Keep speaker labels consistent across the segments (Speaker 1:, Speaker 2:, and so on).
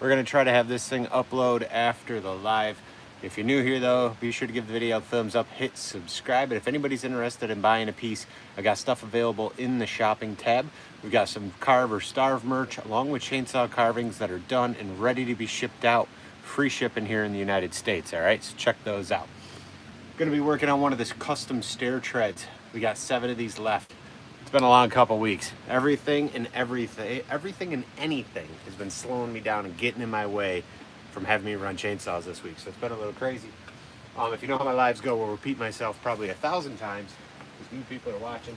Speaker 1: We're gonna try to have this thing upload after the live. If you're new here though, be sure to give the video a thumbs up, hit subscribe. And if anybody's interested in buying a piece, I got stuff available in the shopping tab. We've got some carve or starve merch along with chainsaw carvings that are done and ready to be shipped out. Free shipping here in the United States, all right? So check those out. Gonna be working on one of this custom stair treads. We got 7 of these left. It's been a long couple weeks. Everything and anything has been slowing me down and getting in my way from having me run chainsaws this week. So it's been a little crazy. If you know how my lives go, we'll repeat myself probably 1,000 times because new people are watching.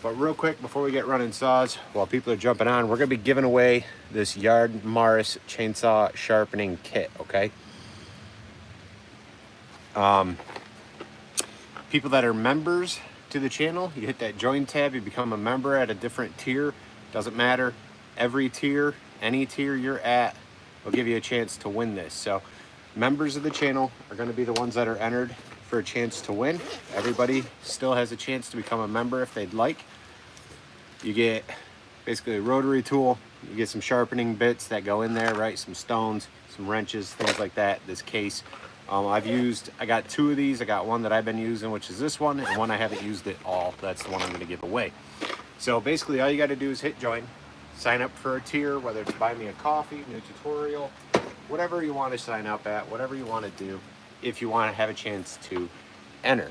Speaker 1: But real quick, before we get running saws, while people are jumping on, we're gonna be giving away this Yard Morris chainsaw sharpening kit, okay? People that are members to the channel, you hit that join tab, you become a member at a different tier. Doesn't matter, every tier, any tier you're at, will give you a chance to win this. So members of the channel are going to be the ones that are entered for a chance to win. Everybody still has a chance to become a member if they'd like. You get basically a rotary tool, you get some sharpening bits that go in there, right? Some stones, some wrenches, things like that. This case, I got 2 of these. I got one that I've been using, which is this one, and one I haven't used at all. That's the one I'm going to give away. So basically all you got to do is hit join, sign up for a tier, whether it's buy me a coffee, new tutorial, whatever you want to sign up at, whatever you want to do, if you want to have a chance to enter.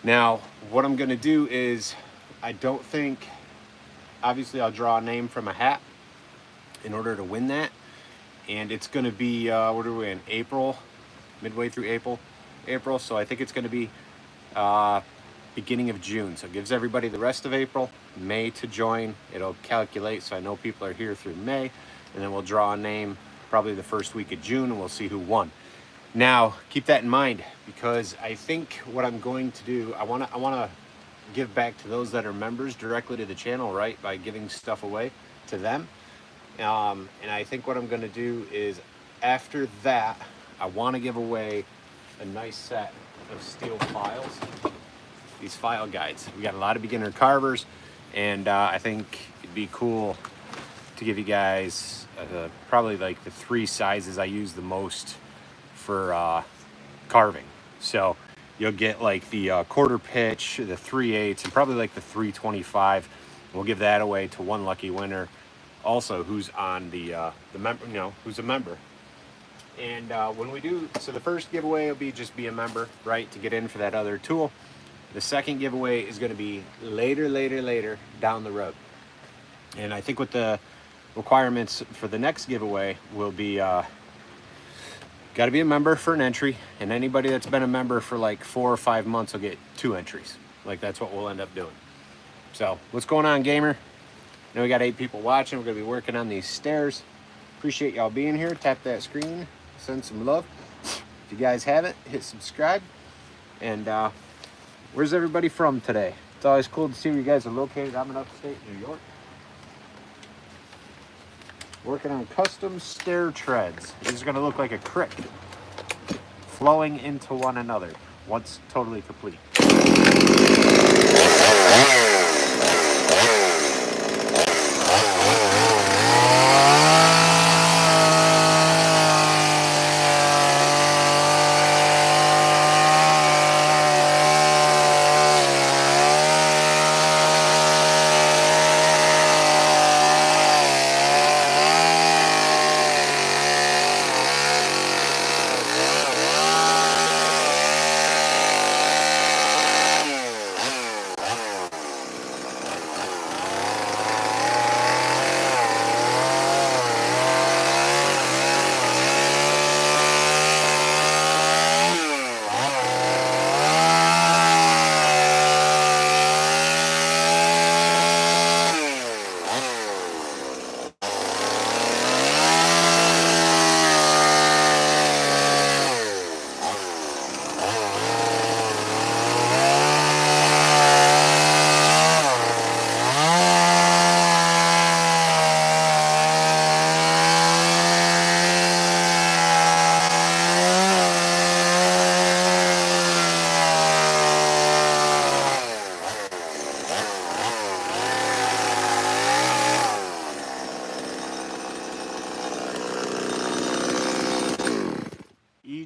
Speaker 1: Now, what I'm going to do is, obviously I'll draw a name from a hat in order to win that. And it's going to be, what are we in, April? Midway through April. So I think it's going to be beginning of June. So it gives everybody the rest of April, May to join. It'll calculate so I know people are here through May, and then we'll draw a name probably the first week of June, and we'll see who won. Now, keep that in mind, because I think what I'm going to do, I want to give back to those that are members directly to the channel, right, by giving stuff away to them. And I think what I'm going to do is, after that, I want to give away a nice set of steel files, these file guides. We got a lot of beginner carvers, and I think it'd be cool to give you guys probably like the 3 sizes I use the most for carving. So you'll get like the quarter pitch, the 3/8, and probably like the 3/25. We'll give that away to one lucky winner, also who's on the member, who's a member. And when we do, so the first giveaway will be just be a member, right, to get in for that other tool. The second giveaway is going to be later down the road. And I think what the requirements for the next giveaway will be, got to be a member for an entry, and anybody that's been a member for like 4 or 5 months will get 2 entries. Like, that's what we'll end up doing. So what's going on, gamer? I know we got 8 people watching. We're going to be working on these stairs. Appreciate y'all being here. Tap that screen, send some love. If you guys haven't, hit subscribe. And where's everybody from today? It's always cool to see where you guys are located. I'm in upstate New York, working on custom stair treads. This is going to look like a creek flowing into one another once totally complete.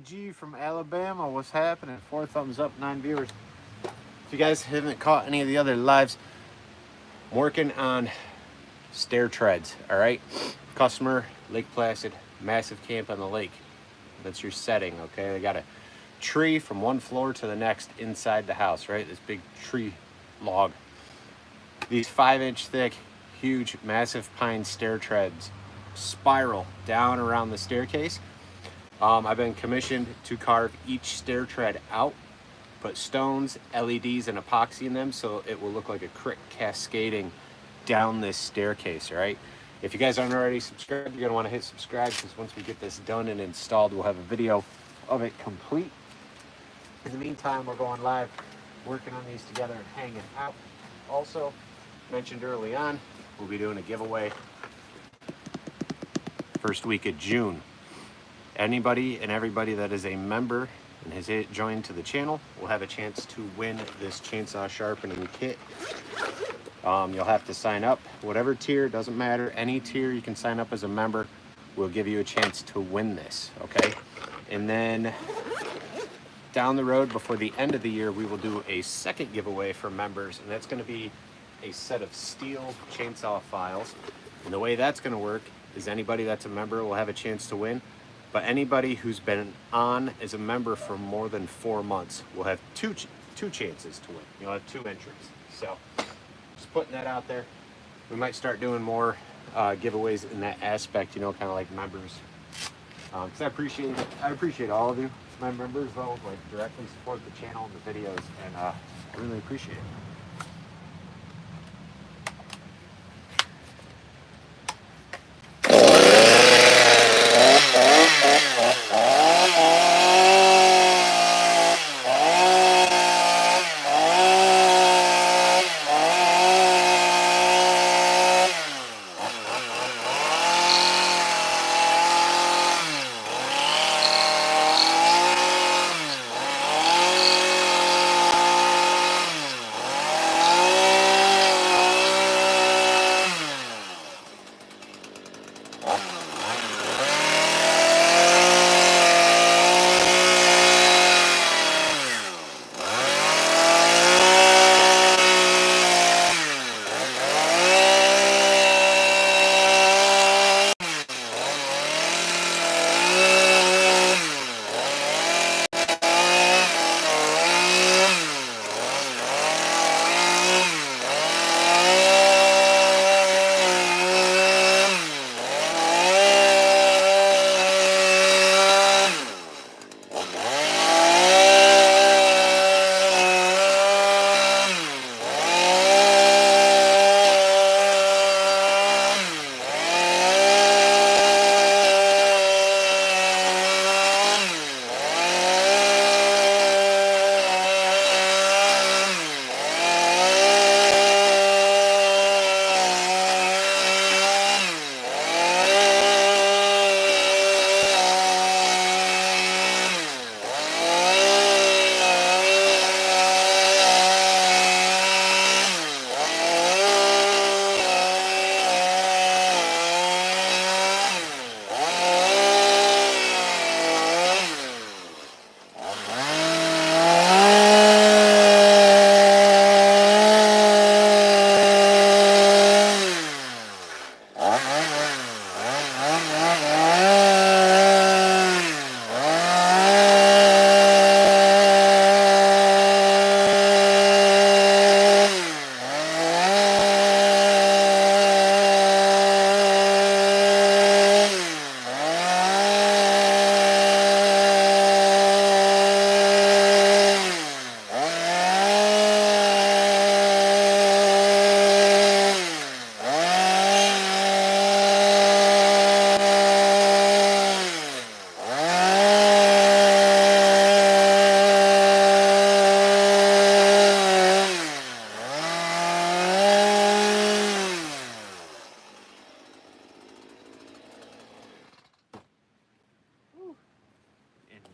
Speaker 1: BG from Alabama. What's happening? 4 thumbs up, 9 viewers. If you guys haven't caught any of the other lives, I'm working on stair treads, all right? Customer, Lake Placid, massive camp on the lake. That's your setting, okay? They got a tree from one floor to the next inside the house, right? This big tree log. These 5-inch thick, huge, massive pine stair treads spiral down around the staircase. I've been commissioned to carve each stair tread out, put stones, LEDs, and epoxy in them so it will look like a crick cascading down this staircase, right? If you guys aren't already subscribed, you're gonna wanna hit subscribe, because once we get this done and installed, we'll have a video of it complete. In the meantime, we're going live, working on these together and hanging out. Also, mentioned early on, we'll be doing a giveaway first week of June. Anybody and everybody that is a member and has joined to the channel will have a chance to win this chainsaw sharpening kit. You'll have to sign up, whatever tier, doesn't matter, any tier you can sign up as a member. We'll give you a chance to win this, okay? And then down the road, before the end of the year, we will do a second giveaway for members, and that's gonna be a set of steel chainsaw files. And the way that's gonna work is anybody that's a member will have a chance to win, but anybody who's been on as a member for more than 4 months will have two chances to win. You'll have 2 entries. So just putting that out there. We might start doing more giveaways in that aspect, you know, kind of like members. Because I appreciate all of you, my members, though, like directly support the channel and the videos, and I really appreciate it.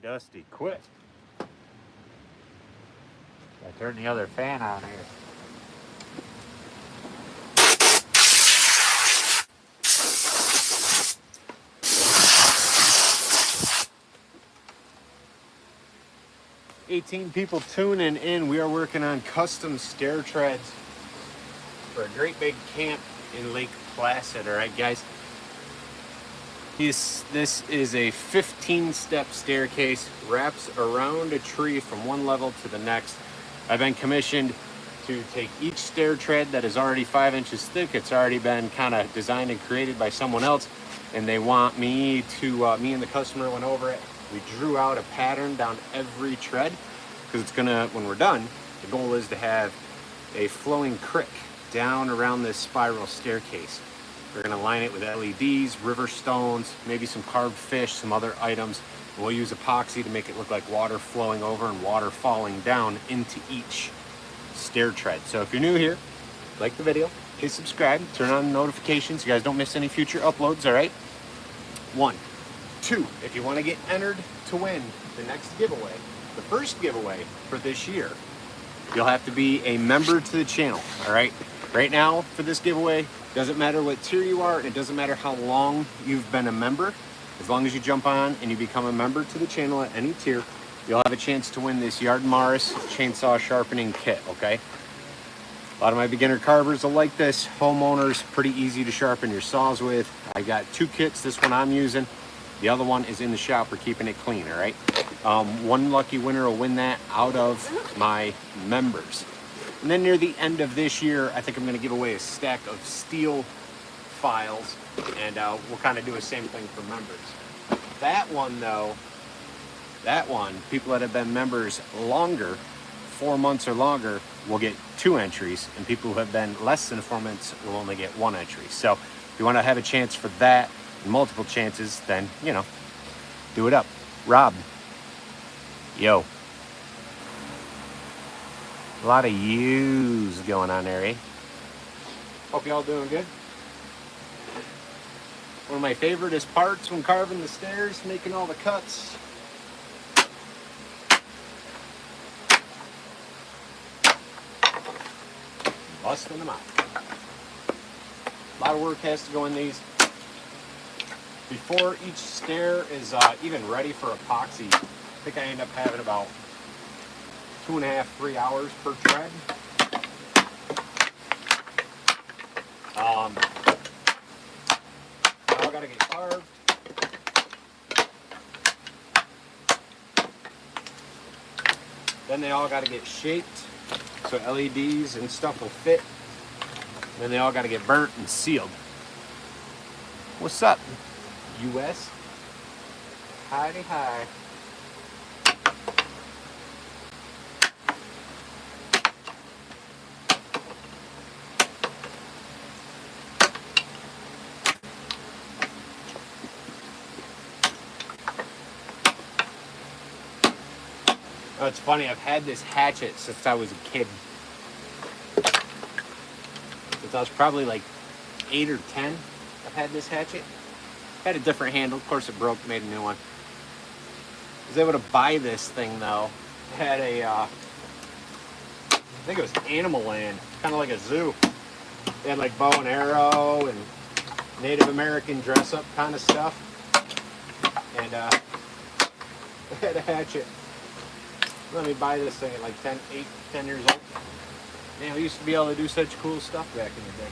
Speaker 1: Dusty, quit. I turn the other fan on here. 18 people tuning in. We are working on custom stair treads for a great big camp in Lake Placid. All right, guys. This is a 15-step staircase, wraps around a tree from one level to the next. I've been commissioned to take each stair tread that is already 5 inches thick. It's already been kind of designed and created by someone else, and they want me to, me and the customer went over it. We drew out a pattern down every tread because it's gonna, when we're done, the goal is to have a flowing creek down around this spiral staircase. We're gonna line it with LEDs, river stones, maybe some carved fish, some other items. And we'll use epoxy to make it look like water flowing over and water falling down into each stair tread. So if you're new here, like the video, hit subscribe, turn on notifications so you guys don't miss any future uploads, all right? 1. 2, if you want to get entered to win the next giveaway, the first giveaway for this year, you'll have to be a member to the channel, all right? Right now, for this giveaway, doesn't matter what tier you are, and it doesn't matter how long you've been a member. As long as you jump on and you become a member to the channel at any tier, you'll have a chance to win this Yard Morris chainsaw sharpening kit, okay? A lot of my beginner carvers will like this. Homeowners, pretty easy to sharpen your saws with. I got 2 kits, this one I'm using. The other one is in the shop. We're keeping it clean, all right? One lucky winner will win that out of my members. And then near the end of this year, I think I'm gonna give away a stack of steel files, and we'll kind of do the same thing for members. That one though, people that have been members longer, 4 months or longer, will get 2 entries, and people who have been less than 4 months will only get 1 entry. So if you wanna have a chance for that, multiple chances, then, you know, do it up. Rob. Yo. A lot of yous going on there, eh? Hope y'all doing good. One of my favoriteest parts when carving the stairs, making all the cuts. Busting them out. A lot of work has to go in these. Before each stair is even ready for epoxy, I think I end up having about 2.5 to 3 hours per tread. They all gotta get carved. Then they all gotta get shaped so LEDs and stuff will fit. And then they all gotta get burnt and sealed. What's up, US? Howdy hi. Oh, it's funny, I've had this hatchet since I was a kid. Since I was probably like 8 or 10, I've had this hatchet. Had a different handle, of course it broke, made a new one. I was able to buy this thing though. It had a, I think it was Animal Land, kind of like a zoo. They had like bow and arrow and Native American dress up kind of stuff. And they had a hatchet. Let me buy this thing at like 10 years old. Man, we used to be able to do such cool stuff back in the day.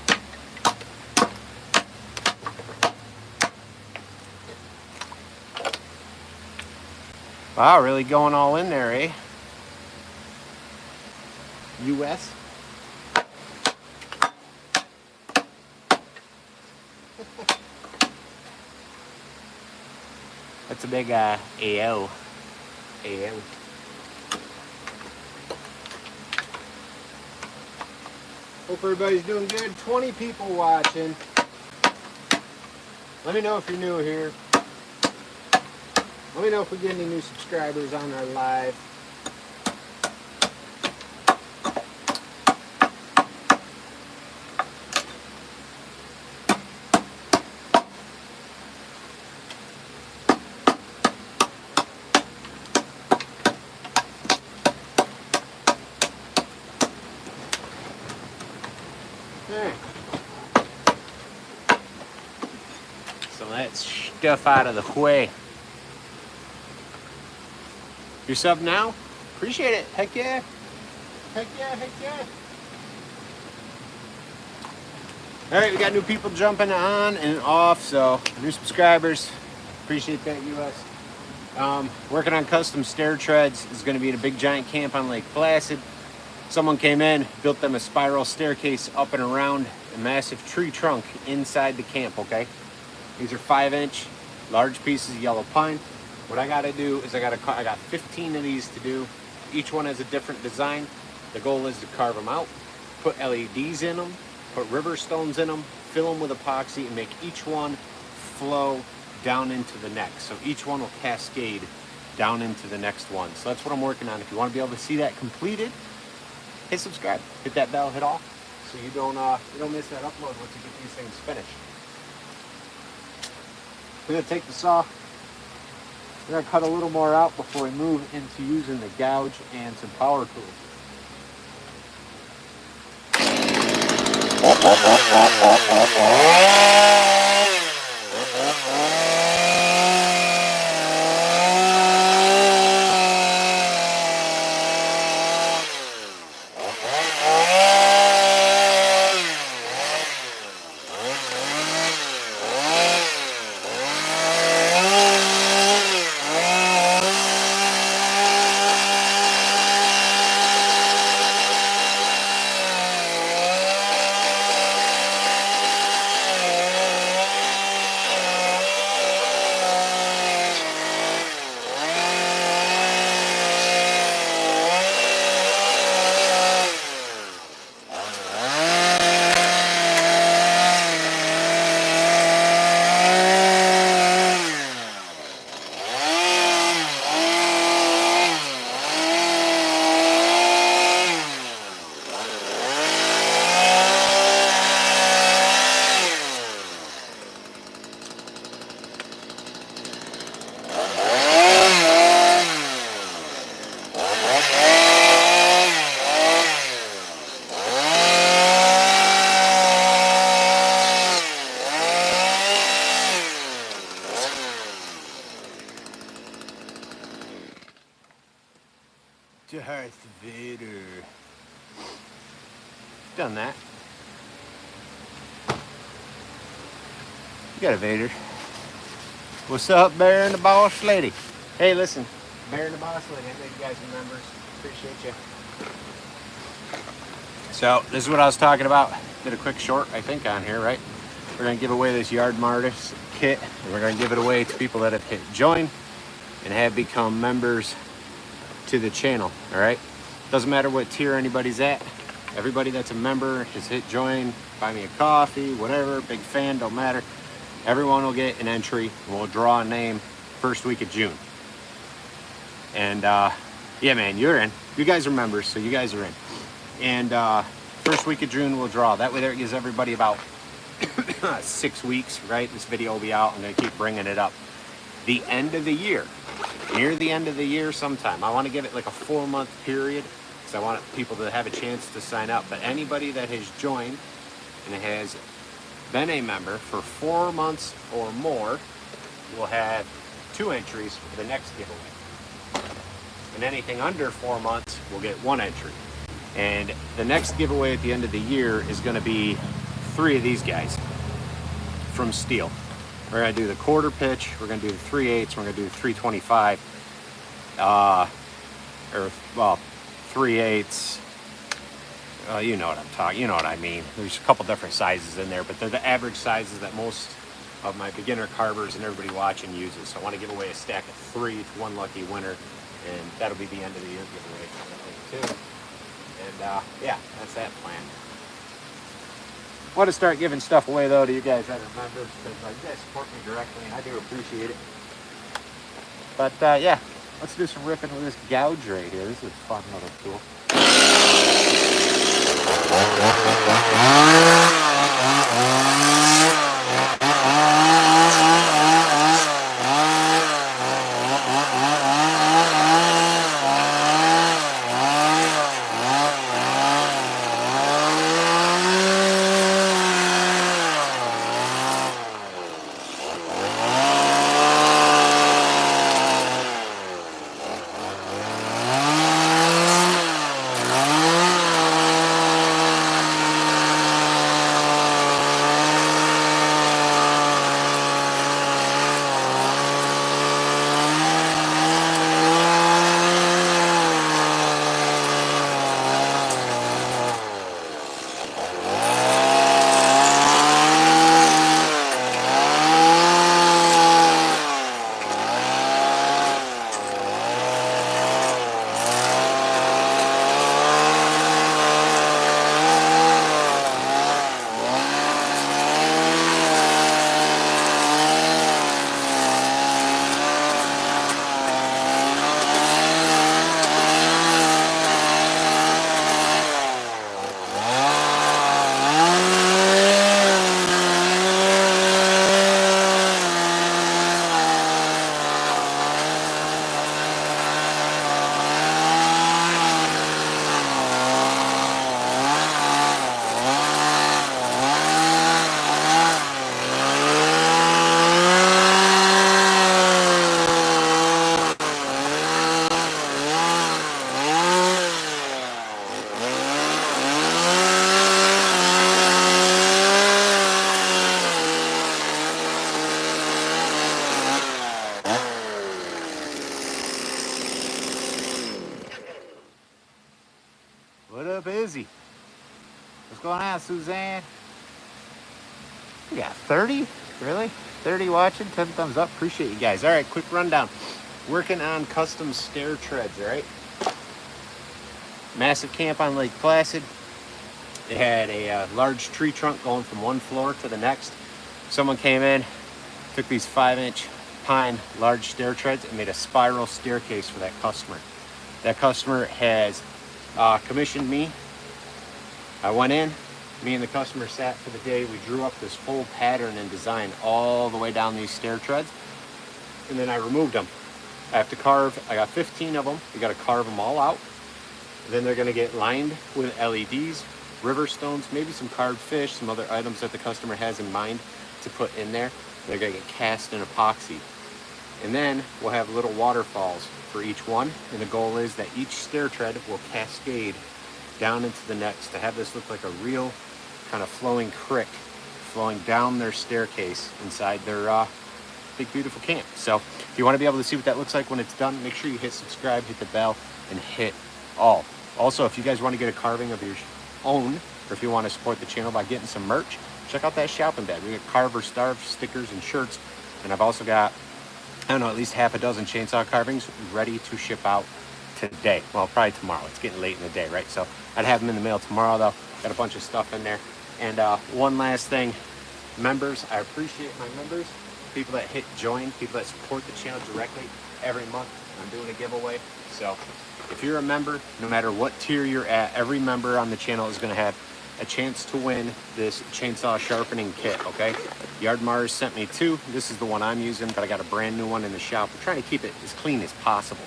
Speaker 1: Wow, really going all in there, eh? US? That's a big AO. AO. Hope everybody's doing good. 20 people watching. Let me know if you're new here. Let me know if we get any new subscribers on our live. Alright. So that stuff out of the way. You sub now? Appreciate it. Heck yeah. Heck yeah, heck yeah. All right, we got new people jumping on and off, so new subscribers. Appreciate that, US. Working on custom stair treads. Is going to be at a big giant camp on Lake Placid. Someone came in, built them a spiral staircase up and around a massive tree trunk inside the camp, okay? These are 5-inch, large pieces of yellow pine. What I gotta do is I got 15 of these to do. Each one has a different design. The goal is to carve them out, put LEDs in them, put river stones in them, fill them with epoxy, and make each one flow down into the next. So each one will cascade down into the next one. So that's what I'm working on. If you want to be able to see that completed, hit subscribe, hit that bell, hit all, so you don't miss that upload once you get these things finished. We're gonna take the saw. We're gonna cut a little more out before we move into using the gouge and some power tools. Darth Vader. Done that. You got a Vader. What's up, Bear and the Boss Lady? Hey, listen, Bear and the Boss Lady, I know you guys are members. Appreciate you. So, this is what I was talking about. Did a quick short, I think, on here, right? We're going to give away this Yard Martis kit, and we're going to give it away to people that have hit join and have become members to the channel, all right? Doesn't matter what tier anybody's at. Everybody that's a member has hit join, buy me a coffee, whatever, big fan, don't matter. Everyone will get an entry, and we'll draw a name first week of June. And yeah, man, you're in. You guys are members, so you guys are in. And first week of June, we'll draw. That way there gives everybody about 6 weeks, right? This video will be out. I'm gonna keep bringing it up. The end of the year, near the end of the year sometime, I want to give it like a 4-month period because I want people to have a chance to sign up. But anybody that has joined and has been a member for 4 months or more will have 2 entries for the next giveaway. And anything under 4 months will get 1 entry. And the next giveaway at the end of the year is going to be 3 of these guys from steel. We're going to do the quarter pitch, we're going to do the 3/8, we're going to do the 325, or well, 3/8. You know what I'm talking, you know what I mean. There's a couple different sizes in there, but they're the average sizes that most of my beginner carvers and everybody watching uses. So I want to give away a stack of 3 to 1 lucky winner, and that'll be the end of the year giveaway too. And yeah, that's that plan. I want to start giving stuff away though to you guys that are members because you guys support me directly and I do appreciate it. But yeah, let's do some ripping with this gouge right here. This is a fun little tool. What's going on, Suzanne? We got 30? Really? 30 watching? 10 thumbs up. Appreciate you guys. All right, quick rundown. Working on custom stair treads, all right? Massive camp on Lake Placid. They had a large tree trunk going from one floor to the next. Someone came in, took these 5-inch pine large stair treads and made a spiral staircase for that customer. That customer has commissioned me. I went in, me and the customer sat for the day. We drew up this whole pattern and design all the way down these stair treads. And then I removed them. I have to carve, I got 15 of them. You got to carve them all out. Then they're going to get lined with LEDs, river stones, maybe some carved fish, some other items that the customer has in mind to put in there. They're going to get cast in epoxy. And then we'll have little waterfalls for each one. And the goal is that each stair tread will cascade down into the next to have this look like a real kind of flowing creek flowing down their staircase inside their big beautiful camp. So if you want to be able to see what that looks like when it's done, make sure you hit subscribe, hit the bell, and hit all. Also, if you guys want to get a carving of your own, or if you want to support the channel by getting some merch, check out that shopping bag. We got Carve or Starve stickers and shirts, and I've also got, I don't know, at least half a dozen chainsaw carvings ready to ship out today. Well, probably tomorrow. It's getting late in the day, right? So I'd have them in the mail tomorrow, though. Got a bunch of stuff in there. And one last thing, members, I appreciate my members, people that hit join, people that support the channel directly every month. I'm doing a giveaway. So if you're a member, no matter what tier you're at, every member on the channel is going to have a chance to win this chainsaw sharpening kit, okay? Yard Mars sent me 2. This is the one I'm using, but I got a brand new one in the shop. We're trying to keep it as clean as possible.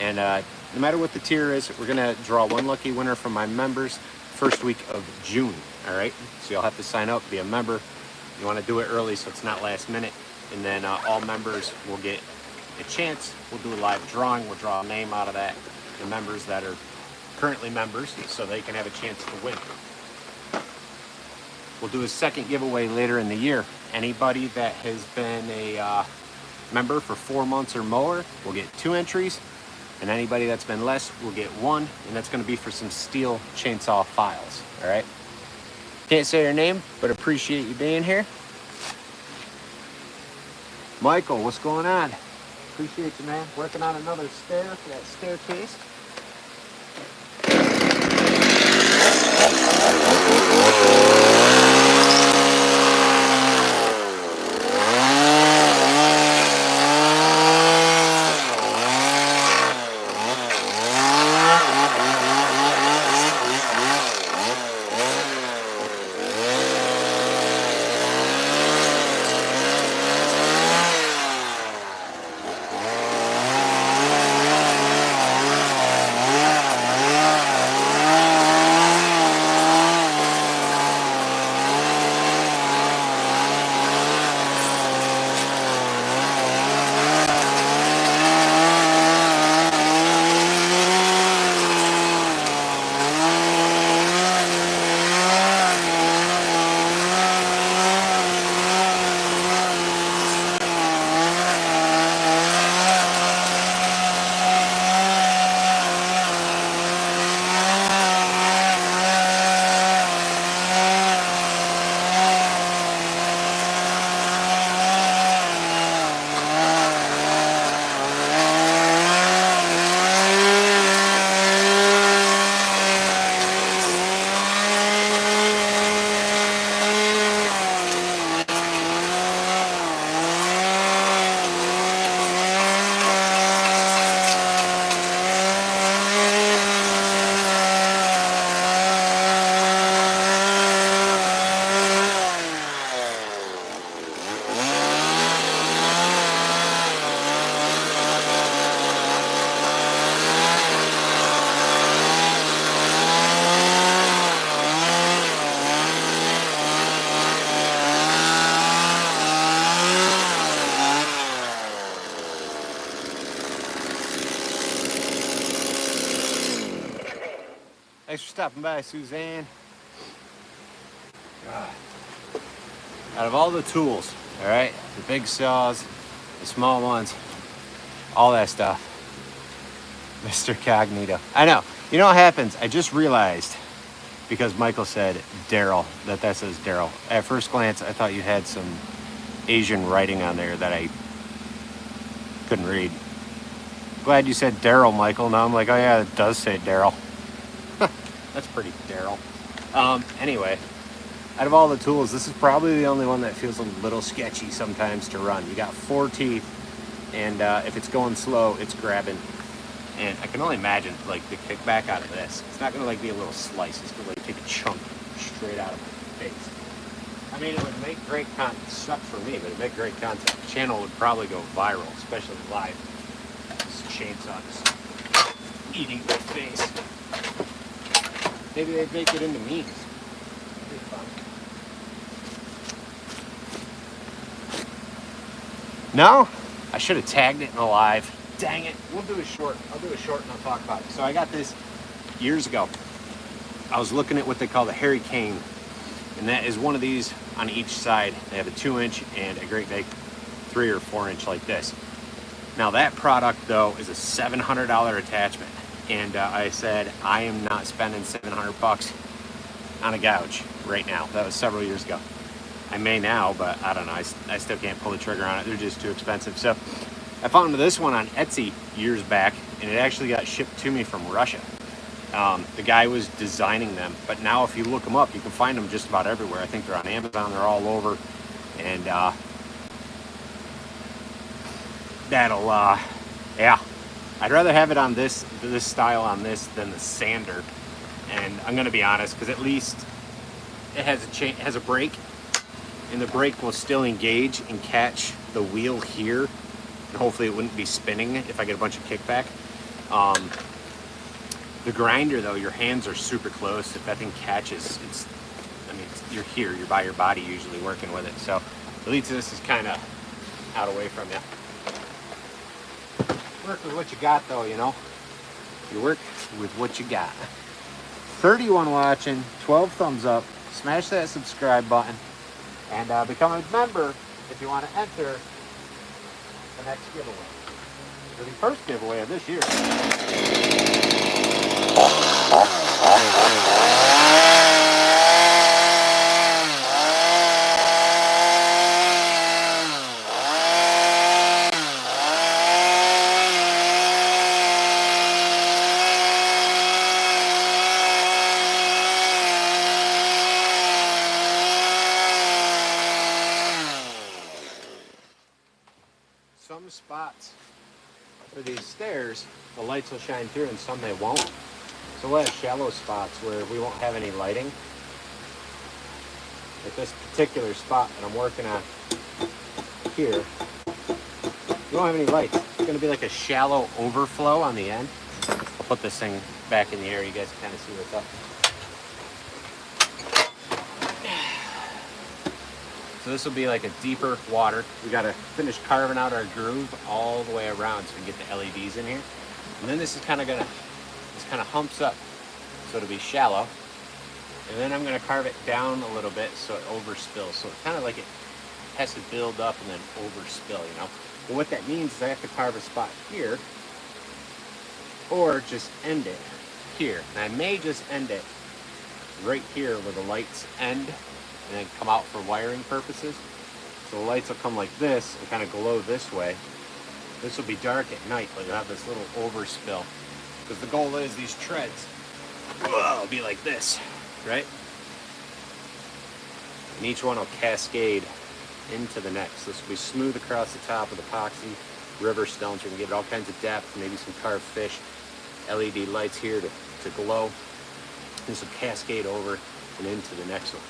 Speaker 1: And no matter what the tier is, we're going to draw one lucky winner from my members first week of June, all right? So you'll have to sign up, be a member. You want to do it early so it's not last minute. And then all members will get a chance. We'll do a live drawing. We'll draw a name out of that. The members that are currently members, so they can have a chance to win. We'll do a second giveaway later in the year. Anybody that has been a member for 4 months or more will get 2 entries. And anybody that's been less will get 1, and that's going to be for some steel chainsaw files, all right? Can't say your name, but appreciate you being here. Michael, what's going on? Appreciate you, man. Working on another stair for that staircase. Thanks for stopping by, Suzanne. God. Out of all the tools, all right, the big saws, the small ones, all that stuff, Mr. Cognito. I know. You know what happens? I just realized because Michael said Daryl, that says Daryl. At first glance, I thought you had some Asian writing on there that I couldn't read. Glad you said Daryl, Michael. Now I'm like, oh yeah, it does say Daryl. That's pretty Daryl. Anyway, out of all the tools, this is probably the only one that feels a little sketchy sometimes to run. You got 4 teeth, and if it's going slow, it's grabbing. And I can only imagine like the kickback out of this. It's not gonna like be a little slice. It's gonna like take a chunk straight out of my face. I mean, it would make great content. Suck for me, but it'd make great content. The channel would probably go viral, especially live. This chainsaw just eating my face. Maybe they'd make it into memes. That'd be fun. No, I should have tagged it in the live. Dang it. We'll do a short. I'll do a short and I'll talk about it. So I got this years ago. I was looking at what they call the Harry Cane. And that is one of these on each side. They have a 2-inch and a great big 3 or 4-inch like this. Now that product though is a $700 attachment. And I said, I am not spending $700 on a gouge right now. That was several years ago. I may now, but I don't know. I still can't pull the trigger on it. They're just too expensive. So I found this one on Etsy years back, and it actually got shipped to me from Russia. The guy was designing them, but now if you look them up, you can find them just about everywhere. I think they're on Amazon. They're all over. And that'll, yeah. I'd rather have it on this style on this than the sander. And I'm gonna be honest, because at least it has a brake, and the brake will still engage and catch the wheel here, and hopefully it wouldn't be spinning if I get a bunch of kickback. The grinder though, your hands are super close. If that thing catches, you're here, you're by your body usually working with it. So at least this is kind of out away from you. Work with what you got though, you know. You work with what you got. 31 watching, 12 thumbs up, smash that subscribe button, and become a member if you want to enter the next giveaway. For the first giveaway of this year. Some spots for these stairs, the lights will shine through and some they won't. So we'll have shallow spots where we won't have any lighting. Like this particular spot that I'm working on here, you won't have any lights. It's going to be like a shallow overflow on the end. I'll put this thing back in the air, you guys can kind of see what's up. So this will be like a deeper water. We got to finish carving out our groove all the way around so we can get the LEDs in here. And then this is kind of gonna, this kind of humps up, so it'll be shallow. And then I'm gonna carve it down a little bit so it overspills. So it's kind of like it has to build up and then overspill, you know. But what that means is I have to carve a spot here, or just end it here. And I may just end it right here where the lights end, and then come out for wiring purposes. So the lights will come like this and kind of glow this way. This will be dark at night, but you'll have this little overspill. Because the goal is these treads will be like this, right? And each one will cascade into the next. This will be smooth across the top with epoxy, river stones. We can give it all kinds of depth, maybe some carved fish, LED lights here to glow. This will cascade over and into the next one.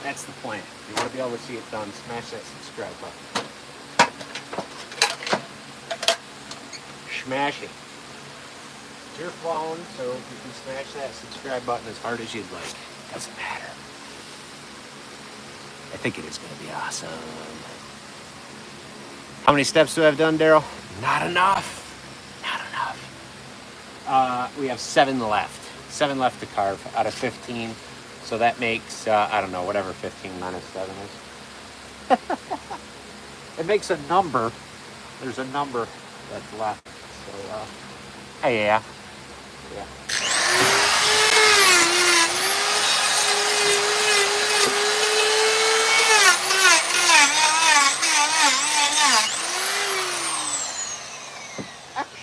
Speaker 1: That's the plan. If you want to be able to see it done, smash that subscribe button. Smash it. It's your phone, so you can smash that subscribe button as hard as you'd like. Doesn't matter. I think it is going to be awesome. How many steps do I have done, Daryl? Not enough. Not enough. We have 7 left. 7 left to carve out of 15. So that makes, I don't know, whatever 15 minus 7 is. It makes a number. There's a number that's left. So, yeah.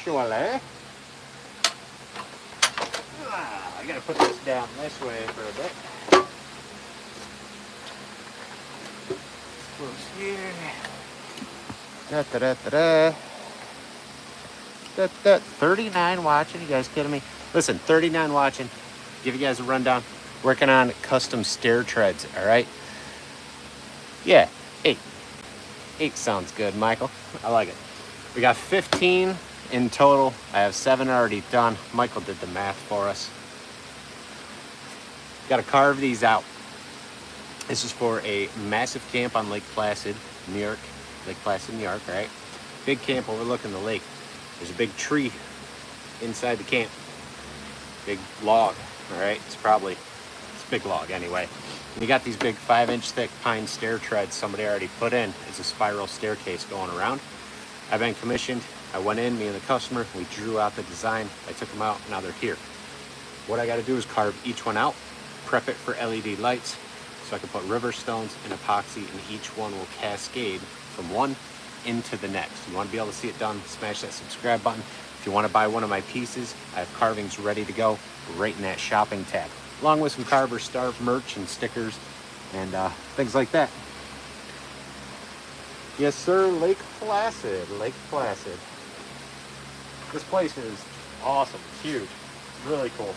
Speaker 1: Eventually. I gotta put this down this way for a bit. Close here. Da, da, da, da, da. 39 watching. You guys kidding me? Listen, 39 watching. Give you guys a rundown. Working on custom stair treads. All right. Yeah, 8. 8 sounds good, Michael. I like it. We got 15 in total. I have 7 already done. Michael did the math for us. Got to carve these out. This is for a massive camp on Lake Placid, New York. Lake Placid, New York, right? Big camp overlooking the lake. There's a big tree inside the camp. Big log, all right? It's a big log anyway. And you got these big 5-inch thick pine stair treads somebody already put in. It's a spiral staircase going around. I've been commissioned. I went in, me and the customer, we drew out the design. I took them out, now they're here. What I gotta do is carve each one out, prep it for LED lights, so I can put river stones and epoxy, and each one will cascade from one into the next. You want to be able to see it done, smash that subscribe button. If you want to buy one of my pieces, I have carvings ready to go right in that shopping tab, along with some Carver Starve merch and stickers and things like that. Yes, sir. Lake Placid. Lake Placid. This place is awesome. It's huge. Really cool.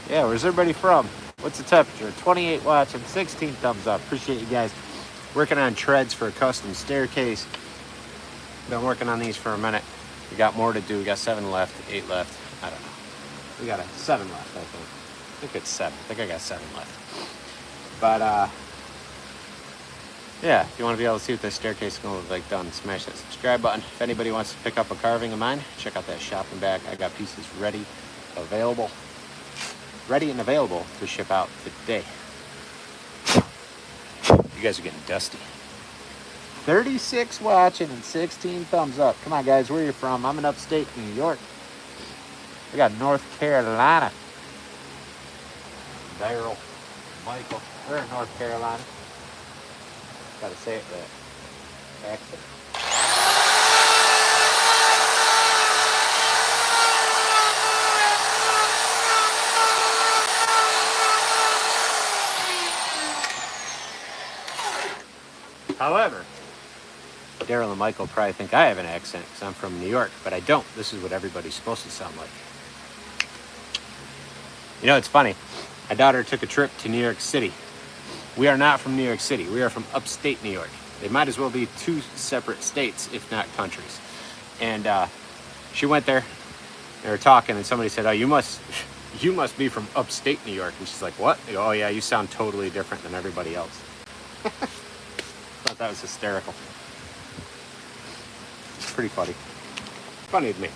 Speaker 1: Yeah, where's everybody from? What's the temperature? 28 watching, 16 thumbs up. Appreciate you guys. Working on treads for a custom staircase. Been working on these for a minute. We got more to do. We got 7 left, 8 left. I don't know. We got 7 left, I think. I think it's 7. I think I got 7 left. But yeah, if you want to be able to see what this staircase is going to look like done, smash that subscribe button. If anybody wants to pick up a carving of mine, check out that shopping bag. I got pieces ready and available to ship out today. You guys are getting dusty. 36 watching and 16 thumbs up. Come on, guys, where are you from? I'm in upstate New York. We got North Carolina. Daryl, Michael, they're in North Carolina. Gotta say it with accent. However, Daryl and Michael probably think I have an accent because I'm from New York, but I don't. This is what everybody's supposed to sound like. You know, it's funny. My daughter took a trip to New York City. We are not from New York City. We are from upstate New York. They might as well be 2 separate states, if not countries. And she went there. They were talking, and somebody said, "Oh, you must be from upstate New York." And she's like, "What?" They go, "Oh yeah, you sound totally different than everybody else." Thought that was hysterical. It's pretty funny. Funny to me.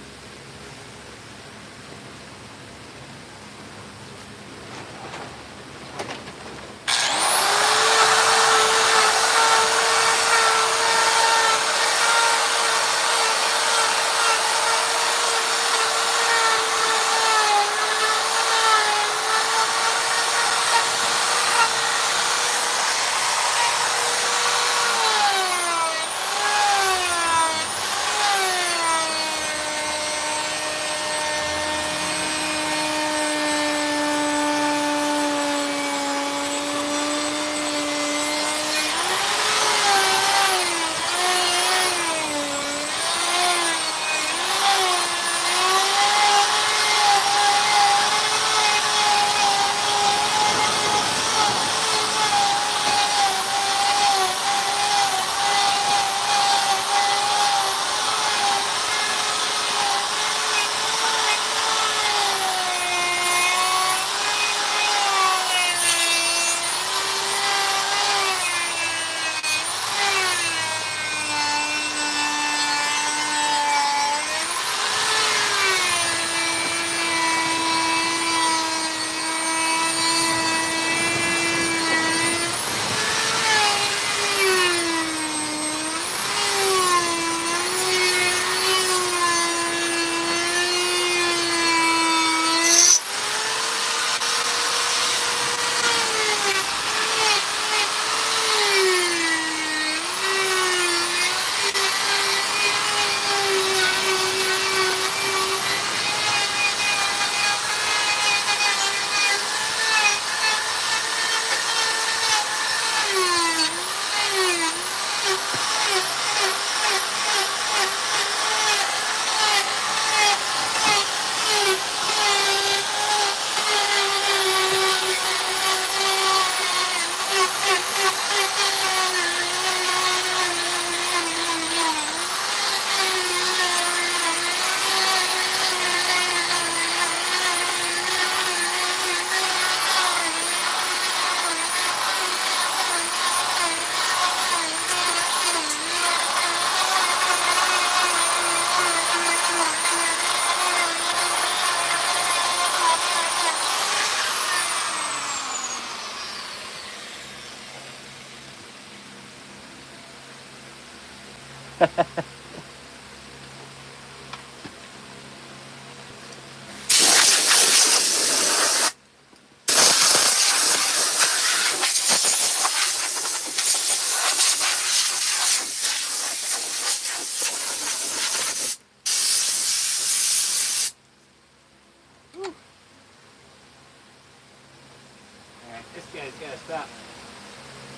Speaker 1: This guy's got to stop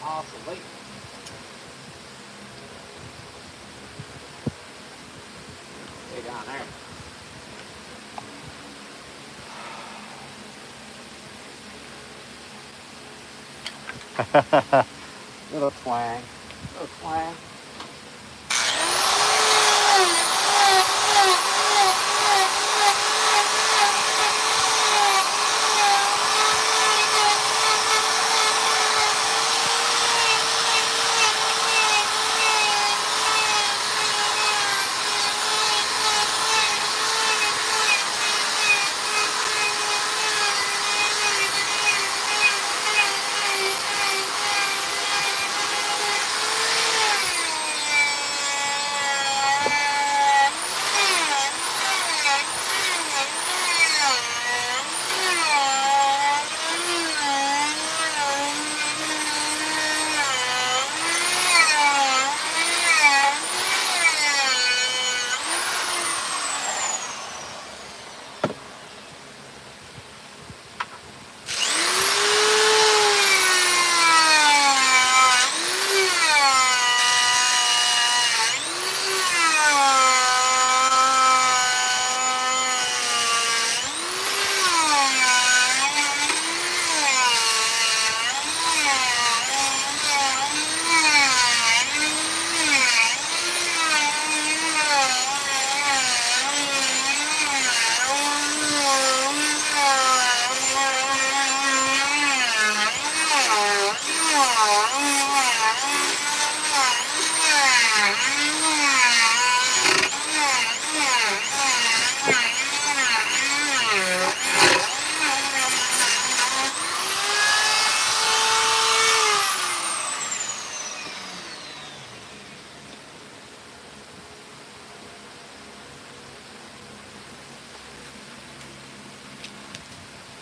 Speaker 1: oscillating. Stay down there. Little twang. Little twang.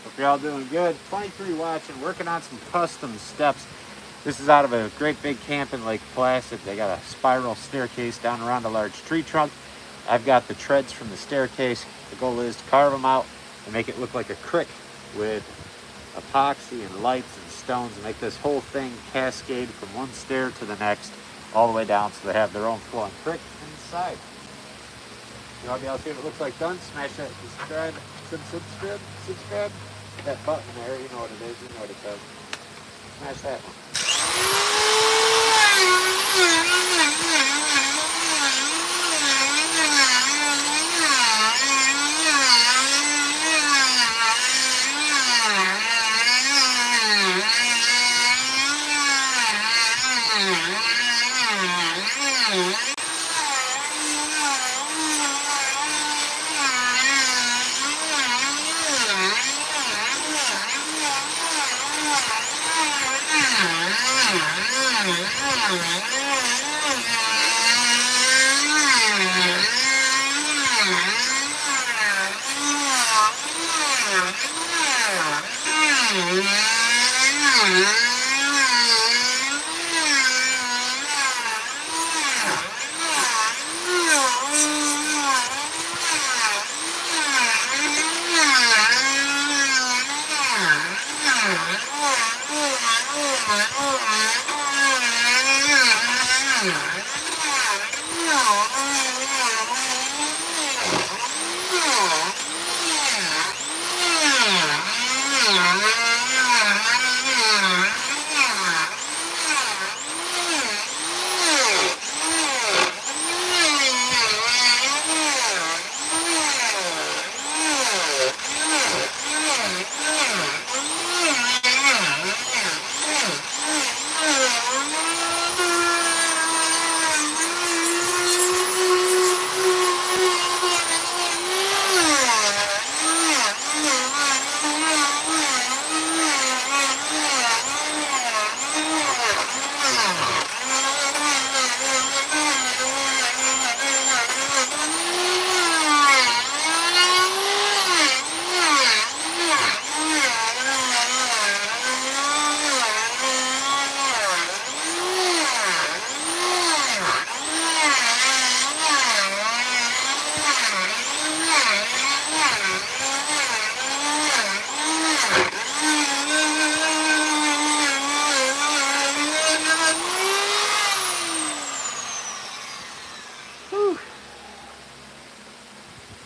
Speaker 1: Hope you're all doing good. 23 watching, working on some custom steps. This is out of a great big camping lake plastic. They got a spiral staircase down around a large tree trunk. I've got the treads from the staircase. The goal is to carve them out and make it look like a crick with epoxy and lights and stones and make this whole thing cascade from one stair to the next all the way down so they have their own flowing crick inside. Anybody else here that looks like done? Smash that subscribe. That button there, you know what it is, you know what it does. Smash that one.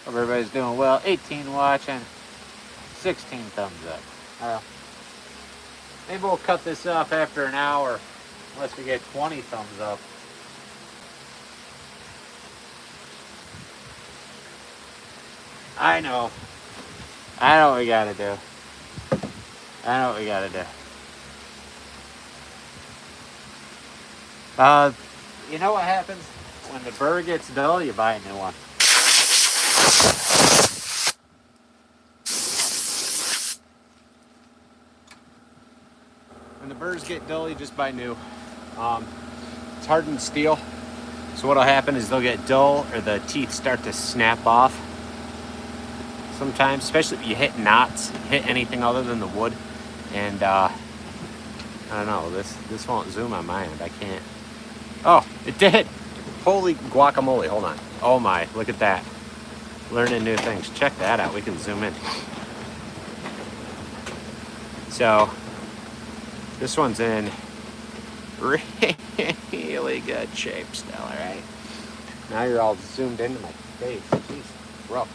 Speaker 1: Hope everybody's doing well. 18 watching, 16 thumbs up. Maybe we'll cut this off after an hour, unless we get 20 thumbs up. I know what we gotta do. I know what we gotta do. You know what happens? When the burr gets dull, you buy a new one. When the burrs get dull, you just buy new. It's hardened steel, so what'll happen is they'll get dull or the teeth start to snap off. Sometimes, especially if you hit knots, hit anything other than the wood, and I don't know. This won't zoom on my end. I can't. Oh, it did. Holy guacamole! Hold on. Oh my! Look at that. Learning new things. Check that out. We can zoom in. So this one's in really good shape still. All right. Now you're all zoomed into my face. Jeez, rough.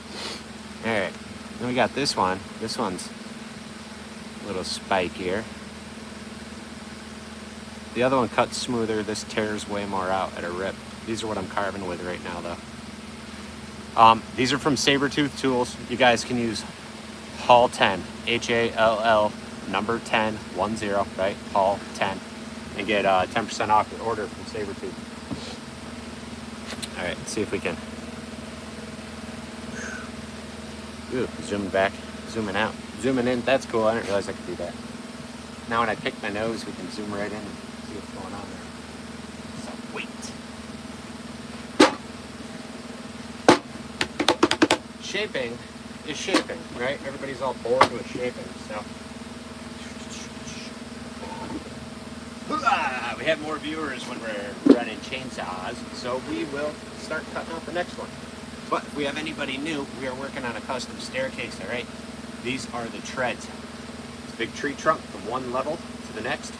Speaker 1: All right. Then we got this one. This one's a little spikier. The other one cuts smoother. This tears way more out at a rip. These are what I'm carving with right now, though. These are from Saburrtooth Tools. You guys can use Hall 10, HALL number 10, 10, right? Hall 10, and get 10% off your order from Saburrtooth. All right, let's see if we can. Ooh, zooming back, zooming out, zooming in. That's cool. I didn't realize I could do that. Now when I pick my nose, we can zoom right in and see what's going on there. So wait. Shaping is shaping, right? Everybody's all bored with shaping, so. We have more viewers when we're running chainsaws, so we will start cutting out the next one. But if we have anybody new, we are working on a custom staircase, all right? These are the treads. It's a big tree trunk from one level to the next.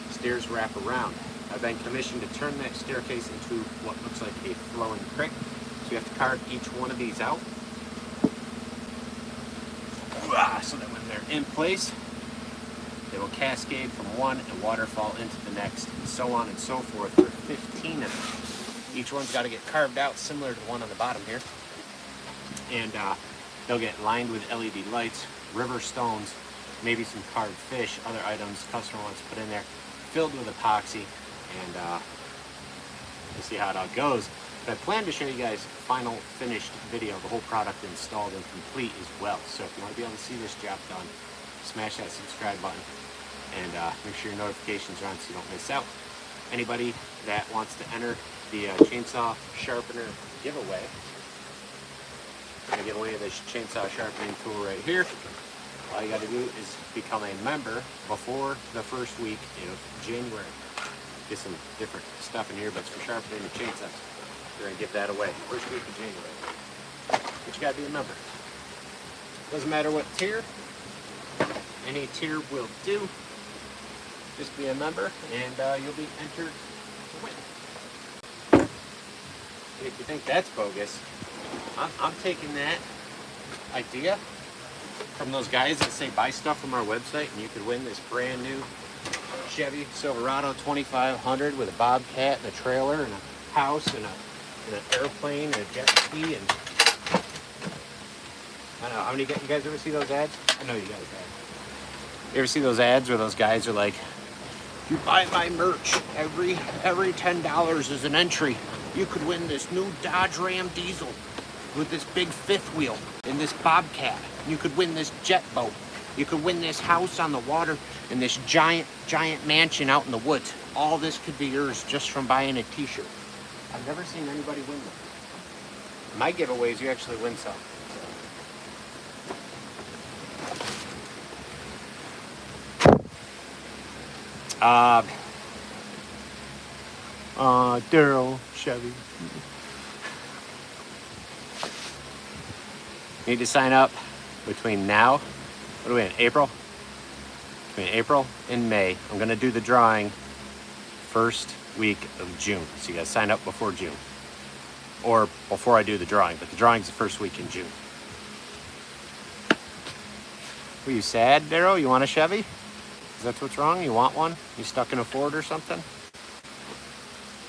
Speaker 1: Stairs wrap around. I've been commissioned to turn that staircase into what looks like a flowing creek. So you have to carve each one of these out. So that when they're in place, they will cascade from one and waterfall into the next, and so on and so forth for 15 of them. Each one's got to get carved out similar to the one on the bottom here. And they'll get lined with LED lights, river stones, maybe some carved fish, other items customer wants to put in there, filled with epoxy, and we'll see how it all goes. But I plan to show you guys final finished video, the whole product installed and complete as well. So if you want to be able to see this job done, smash that subscribe button and make sure your notifications are on so you don't miss out. Anybody that wants to enter the chainsaw sharpener giveaway, I'm going to give away this chainsaw sharpening tool right here. All you got to do is become a member before the first week of January. Get some different stuff in here, but it's for sharpening the chainsaws. We're going to give that away first week of January. But you got to be a member. Doesn't matter what tier. Any tier will do. Just be a member and you'll be entered to win. If you think that's bogus, I'm taking that idea from those guys that say buy stuff from our website and you could win this brand new Chevy Silverado 2500 with a Bobcat and a trailer and a house and an airplane and a jet ski and I don't know how many you guys ever see those ads? I know you guys have. You ever see those ads where those guys are like, if you buy my merch, every $10 is an entry. You could win this new Dodge Ram diesel with this big fifth wheel and this Bobcat. You could win this jet boat. You could win this house on the water and this giant mansion out in the woods. All this could be yours just from buying a t-shirt. I've never seen anybody win them. My giveaways, you actually win some. Daryl, Chevy. Need to sign up between now, what are we in, April? Between April and May. I'm going to do the drawing first week of June. So you guys sign up before June. Or before I do the drawing, but the drawing's the first week in June. Were you sad, Daryl? You want a Chevy? Is that what's wrong? You want one? You stuck in a Ford or something?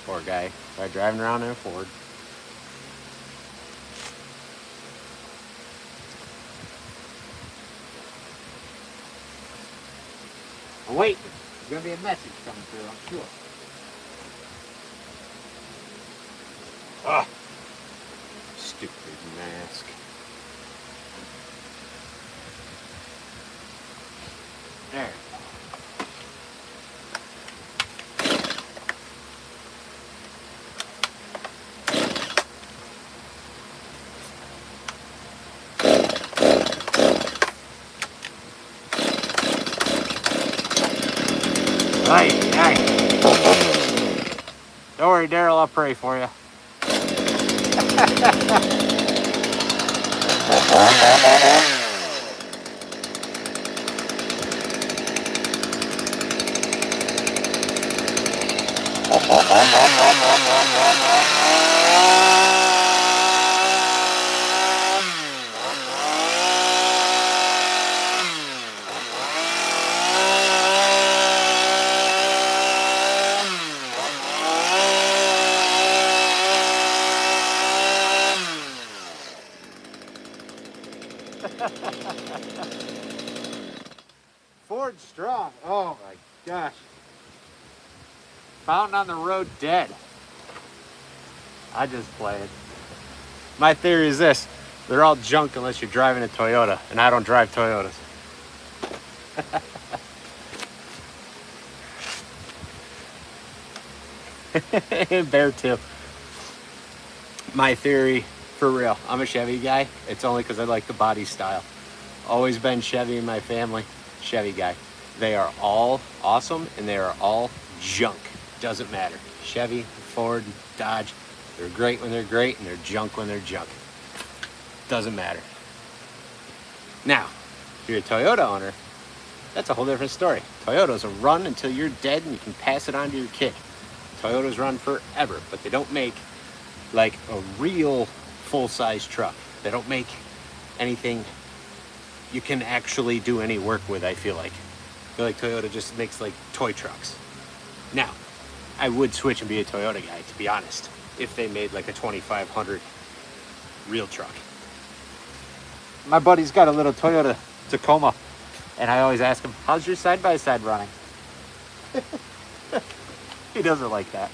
Speaker 1: Poor guy. Guy driving around in a Ford. I'm waiting. There's going to be a message coming through, I'm sure. Ah, stupid mask. There. Aye. Don't worry, Daryl, I'll pray for you. Ford strong. Oh my gosh. Found on the road dead. I just played. My theory is this. They're all junk unless you're driving a Toyota, and I don't drive Toyotas. Bear too. My theory, for real, I'm a Chevy guy. It's only because I like the body style. Always been Chevy in my family. Chevy guy. They are all awesome and they are all junk. Doesn't matter. Chevy, Ford, Dodge, they're great when they're great and they're junk when they're junk. Doesn't matter. Now, if you're a Toyota owner, that's a whole different story. Toyotas will run until you're dead and you can pass it on to your kid. Toyotas run forever, but they don't make like a real full-size truck. They don't make anything you can actually do any work with, I feel like. I feel like Toyota just makes like toy trucks. Now, I would switch and be a Toyota guy, to be honest, if they made like a 2500 real truck. My buddy's got a little Toyota Tacoma, and I always ask him, how's your side-by-side running? He doesn't like that.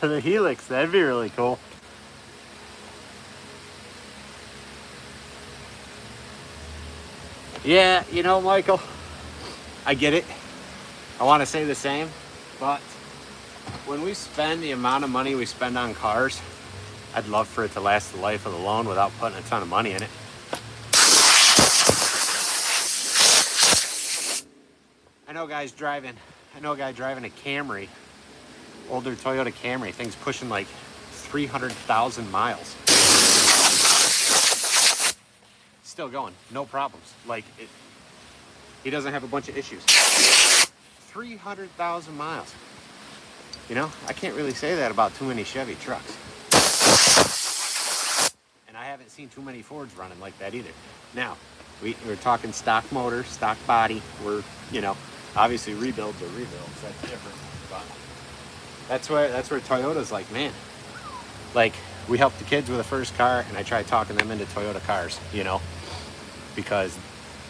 Speaker 1: The Helix, that'd be really cool. Yeah, you know, Michael, I get it. I want to say the same, but when we spend the amount of money we spend on cars, I'd love for it to last the life of the loan without putting a ton of money in it. I know a guy driving a Camry, older Toyota Camry. Thing's pushing like 300,000 miles. Still going, no problems. Like he doesn't have a bunch of issues. 300,000 miles. You know, I can't really say that about too many Chevy trucks. And I haven't seen too many Fords running like that either. Now, we're talking stock motor, stock body. We're, you know, obviously rebuilds are rebuilds. That's different. But that's where Toyota's like, man, like we helped the kids with the first car, and I tried talking them into Toyota cars, you know, because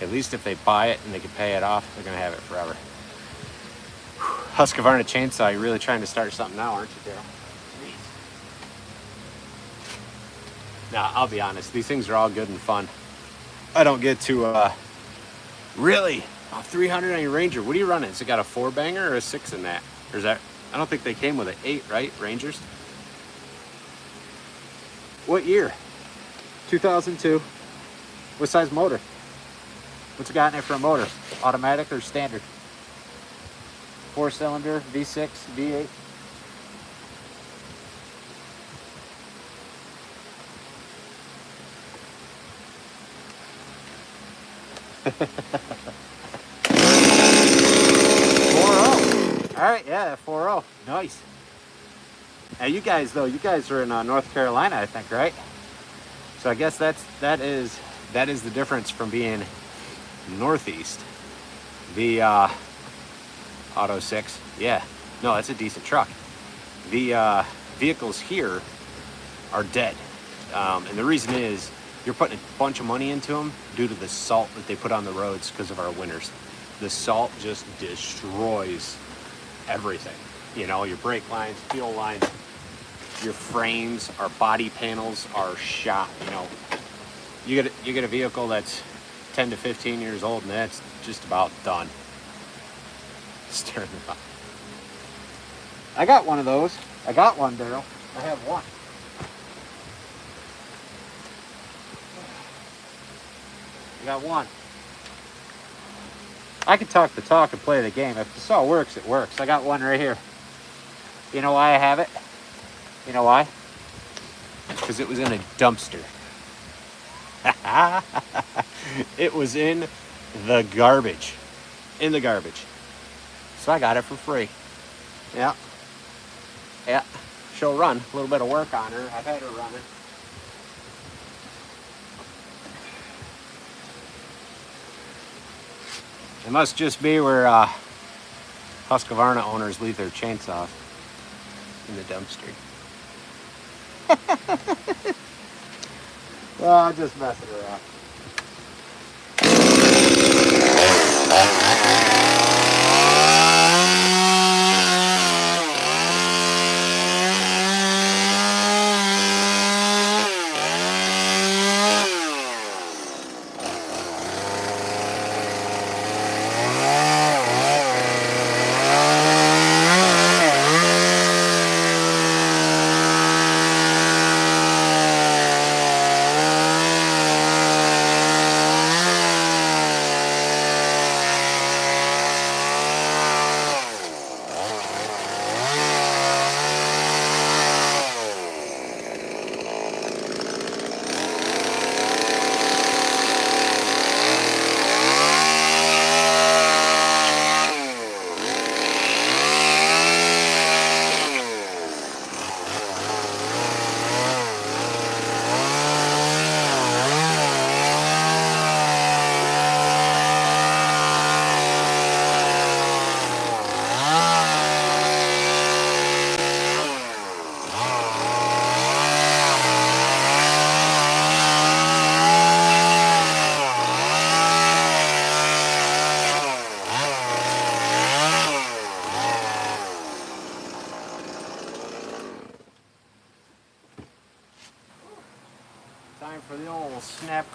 Speaker 1: at least if they buy it and they can pay it off, they're gonna have it forever. Husqvarna chainsaw, you're really trying to start something now, aren't you, Daryl? Now, I'll be honest, these things are all good and fun. I don't get to, really? Oh, 300 on your Ranger. What are you running? Has it got a 4-banger or a 6 in that? Or is that, I don't think they came with an 8, right? Rangers? What year? 2002. What size motor? What's it got in it for a motor? Automatic or standard? 4-cylinder, V6, V8. All right, yeah, 4.0. Nice. Now you guys are in North Carolina, I think, right? So I guess that is the difference from being northeast. The Auto 6, yeah, no, that's a decent truck. The vehicles here are dead, and the reason is you're putting a bunch of money into them due to the salt that they put on the roads because of our winters. The salt just destroys everything. You know, your brake lines, fuel lines, your frames, our body panels are shot. You know, you get a vehicle that's 10 to 15 years old, and that's just about done. Staring about. I got one of those. I got one, Daryl. I have one. I got one. I can talk the talk and play the game. If the saw works, it works. I got one right here. You know why I have it? You know why? Because it was in a dumpster. It was in the garbage. In the garbage. So I got it for free. Yeah. Yeah. She'll run. A little bit of work on her. I've had her running. It must just be where Husqvarna owners leave their chainsaws in the dumpster. Well, I'm just messing around.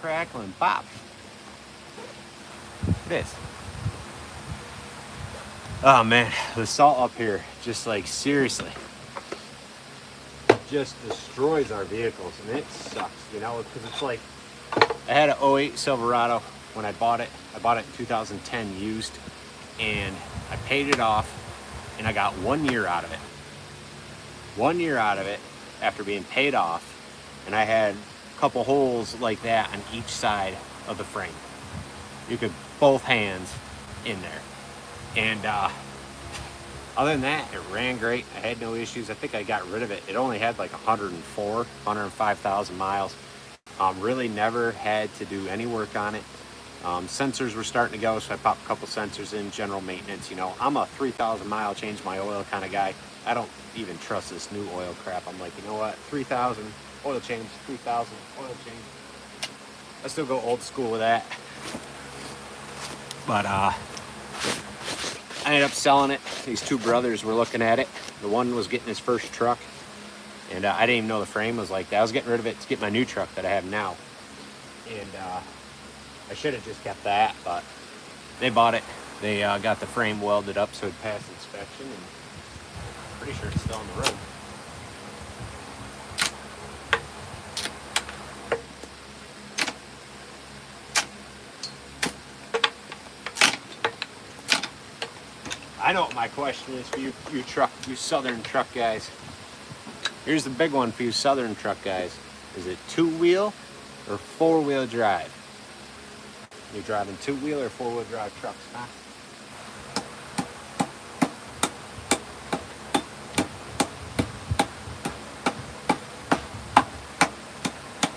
Speaker 1: crackle, and pop. It is. Oh man, the salt up here, just like seriously, just destroys our vehicles, and it sucks, you know, because it's like, I had an '08 Silverado when I bought it. I bought it in 2010 used, and I paid it off, and I got 1 year out of it. 1 year out of it after being paid off, and I had a couple holes like that on each side of the frame. You could both hands in there. And other than that, it ran great. I had no issues. I think I got rid of it. It only had like 105,000 miles. Really never had to do any work on it. Sensors were starting to go, so I popped a couple sensors in, general maintenance. You know, I'm a 3,000 mile change my oil kind of guy. I don't even trust this new oil crap. I'm like, you know what, 3,000 oil change, 3,000 oil change. I still go old school with that. But I ended up selling it. These two brothers were looking at it. The one was getting his first truck, and I didn't even know the frame was like that. I was getting rid of it to get my new truck that I have now. And I should have just kept that, but they bought it. They got the frame welded up so it passed inspection, and I'm pretty sure it's still on the road. I know what my question is for you southern truck guys. Here's the big one for you southern truck guys. Is it two-wheel or four-wheel drive? You're driving two-wheel or four-wheel drive trucks, huh?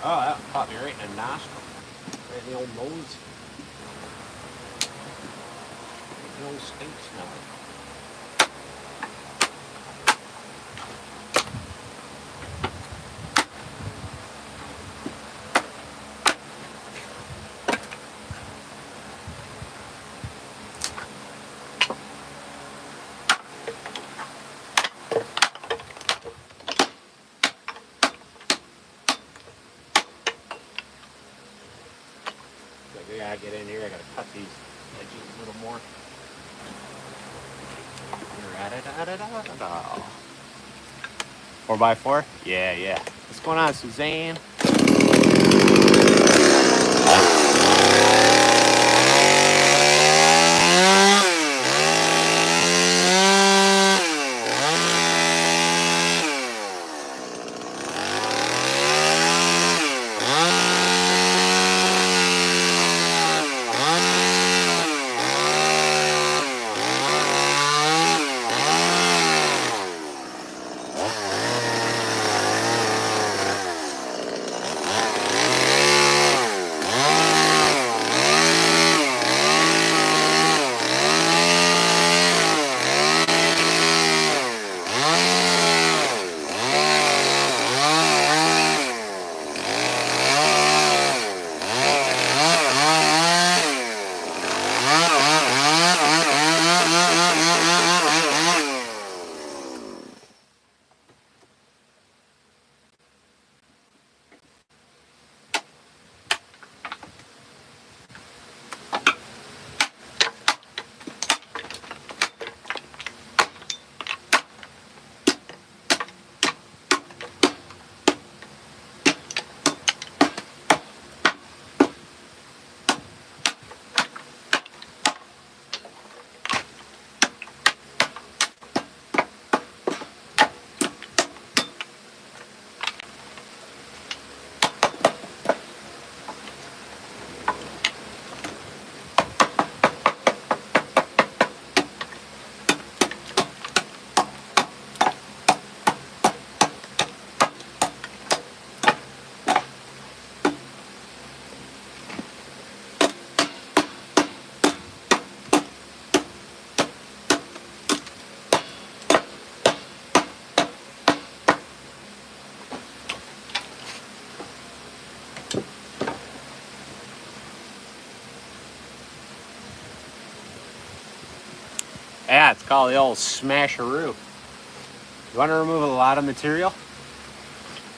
Speaker 1: Oh, that popped me right in the nostril. Right in the old nose. The old stink smell. I gotta get in here. I gotta cut these edges a little more. 4x4? Yeah. What's going on, Suzanne? Yeah, it's called the old smasheroo. You want to remove a lot of material?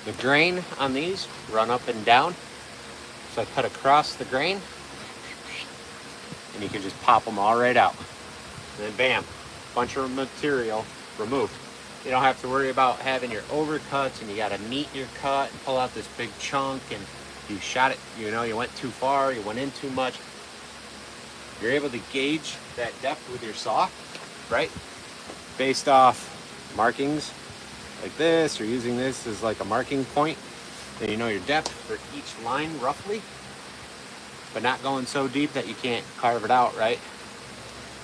Speaker 1: The grain on these run up and down. So I cut across the grain, and you can just pop them all right out. And then bam, bunch of material removed. You don't have to worry about having your overcuts and you gotta neat your cut and pull out this big chunk and you shot it, you know, you went too far, you went in too much. You're able to gauge that depth with your saw, right? Based off markings like this, or using this as like a marking point. Then you know your depth for each line roughly, but not going so deep that you can't carve it out, right?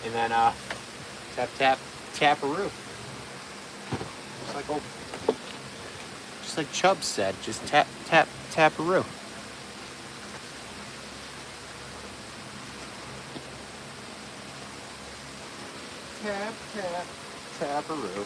Speaker 1: And then tap, tap, tap-a-roo. Just like Chubb said, just tap, tap, tap-a-roo. Tap, tap, tap-a-roo.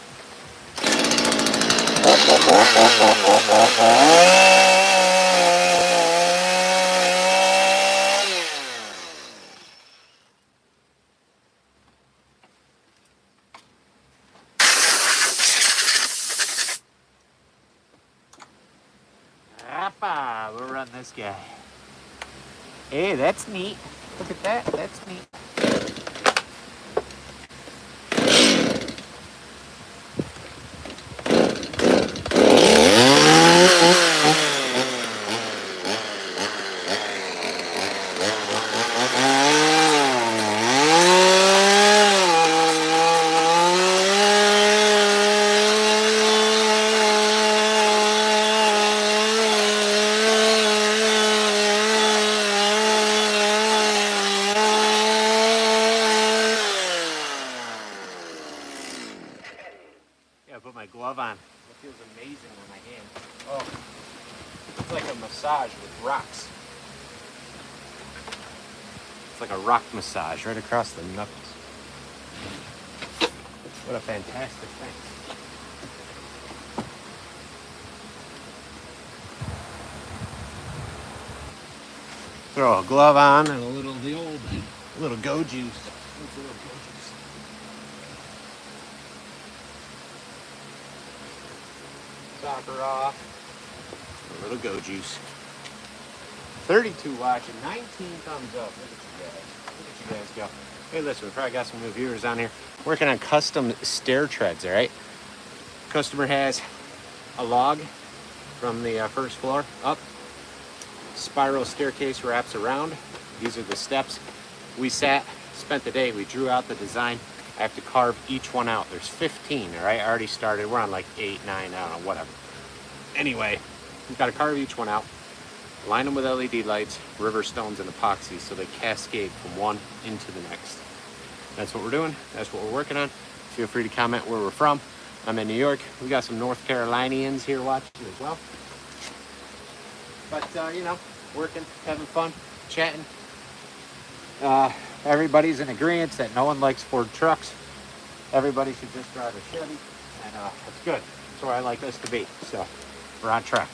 Speaker 1: We'll run this guy. Hey, that's neat. Look at that. That's neat. Put my glove on. It feels amazing on my hand. Oh, it's like a massage with rocks. It's like a rock massage right across the knuckles. What a fantastic thing. Throw a glove on and a little go juice. Soccer off. A little go juice. 32 watching, 19 thumbs up. Look at you guys go. Hey, listen, we probably got some new viewers on here. Working on custom stair treads, all right? Customer has a log from the first floor up. Spiral staircase wraps around. These are the steps. We spent the day, we drew out the design. I have to carve each one out. There's 15, all right? I already started. We're on like 8, 9, I don't know, whatever. Anyway, we've got to carve each one out, line them with LED lights, river stones, and epoxy so they cascade from one into the next. That's what we're doing. That's what we're working on. Feel free to comment where we're from. I'm in New York. We got some North Carolinians here watching as well. But, you know, working, having fun, chatting. Everybody's in agreement that no one likes Ford trucks. Everybody should just drive a Chevy, and it's good. That's where I like us to be. So we're on track.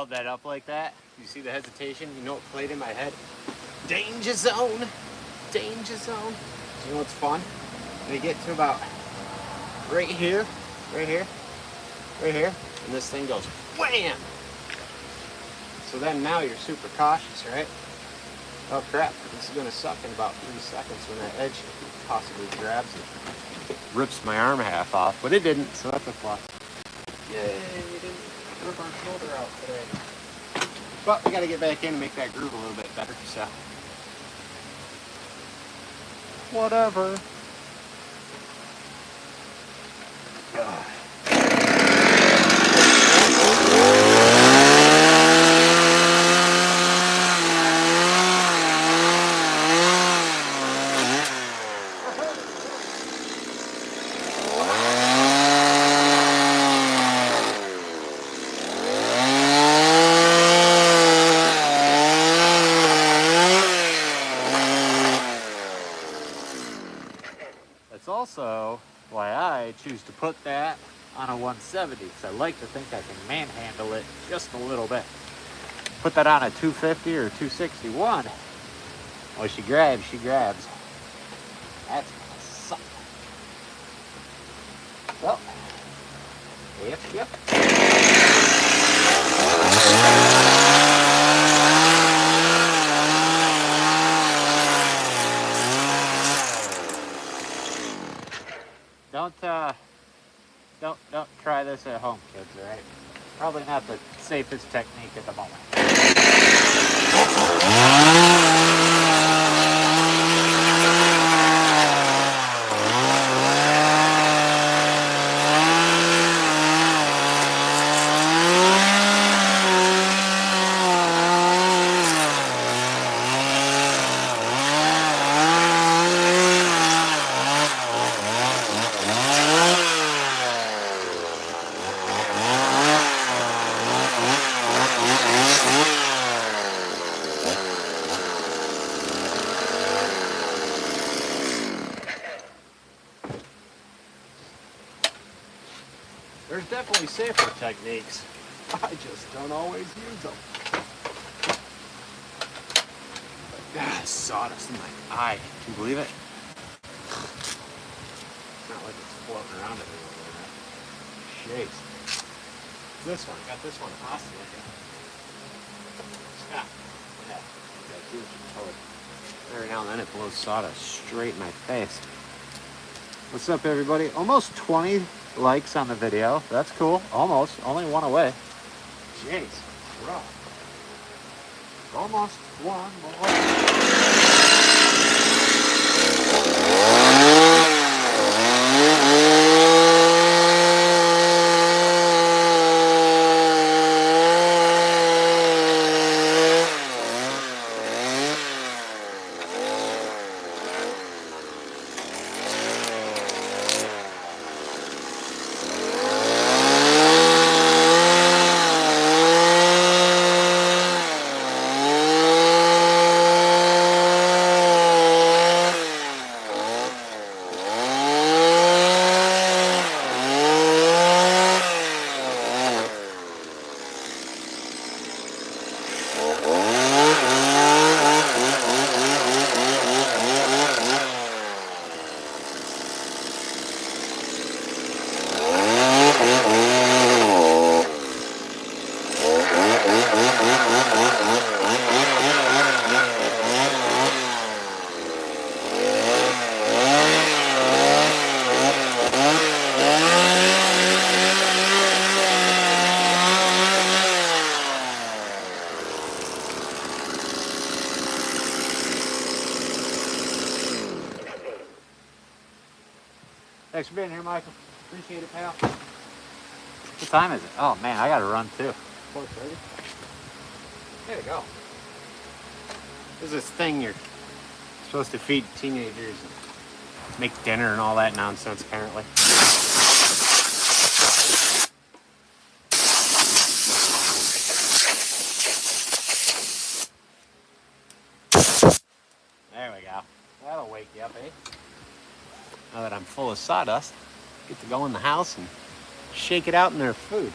Speaker 1: held that up like that. You see the hesitation? You know what played in my head? Danger zone. Danger zone. You know what's fun? When you get to about right here, right here, right here, and this thing goes wham! So then now you're super cautious, right? Oh crap, this is gonna suck in about 3 seconds when that edge possibly grabs it. Rips my arm half off, but it didn't, so that's a plus. Yay, we didn't rip our shoulder out today. But we gotta get back in and make that groove a little bit better, so. Whatever. God. That's also why I choose to put that on a 170, because I like to think I can manhandle it just a little bit. Put that on a 250 or 261. Well, she grabs, she grabs. That's gonna suck. Well, yep. Don't try this at home, kids, all right? Probably not the safest technique at the moment. There's definitely safer techniques. I just don't always use them. Sawdust in my eye. Can you believe it? It's not like it's floating around everywhere. Jeez. This one. Got this one oscillating. Stop. Yeah. Every now and then it blows sawdust straight in my face. What's up, everybody? Almost 20 likes on the video. That's cool. Almost. Only one away. Jeez. Rough. Almost one more. Thanks for being here, Michael. Appreciate it, pal. What time is it? Oh, man, I got to run, too. 4:30? There you go. There's this thing you're supposed to feed teenagers and make dinner and all that nonsense, apparently. There we go. That'll wake you up, eh? Now that I'm full of sawdust, get to go in the house and shake it out in their food.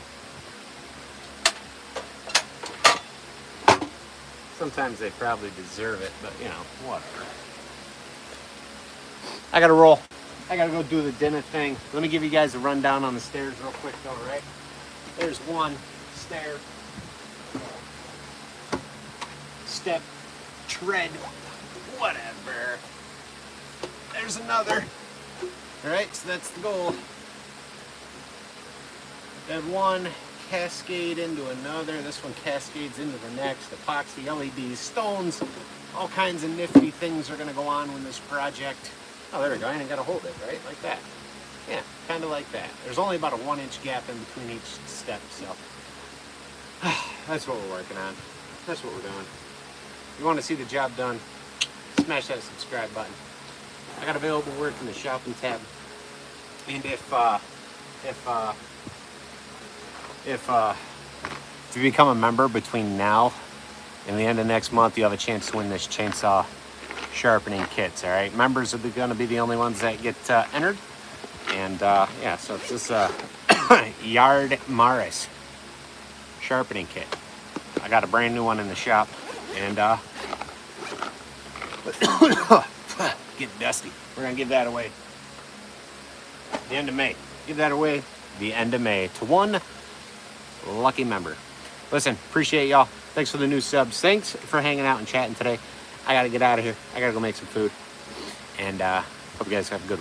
Speaker 1: Sometimes they probably deserve it, but you know, whatever. I gotta roll. I gotta go do the dinner thing. Let me give you guys a rundown on the stairs real quick though, right? There's one stair. Step, tread, whatever. There's another. Alright, so that's the goal. That one cascade into another. This one cascades into the next. Epoxy, LEDs, stones, all kinds of nifty things are gonna go on with this project. Oh, there we go. I ain't gotta hold it, right? Like that. Yeah, kind of like that. There's only about a 1-inch gap in between each step, so that's what we're working on. That's what we're doing. If you want to see the job done, smash that subscribe button. I got available work in the shopping tab, and if you become a member between now and the end of next month, you have a chance to win this chainsaw sharpening kits. All right, members are going to be the only ones that get entered, and yeah, so it's this Yard Maris sharpening kit. I got a brand new one in the shop, and getting dusty. We're gonna give that away the end of May. Give that away the end of May to one lucky member. Listen, appreciate y'all. Thanks for the new subs. Thanks for hanging out and chatting today. I gotta get out of here. I gotta go make some food, and hope you guys have a good one.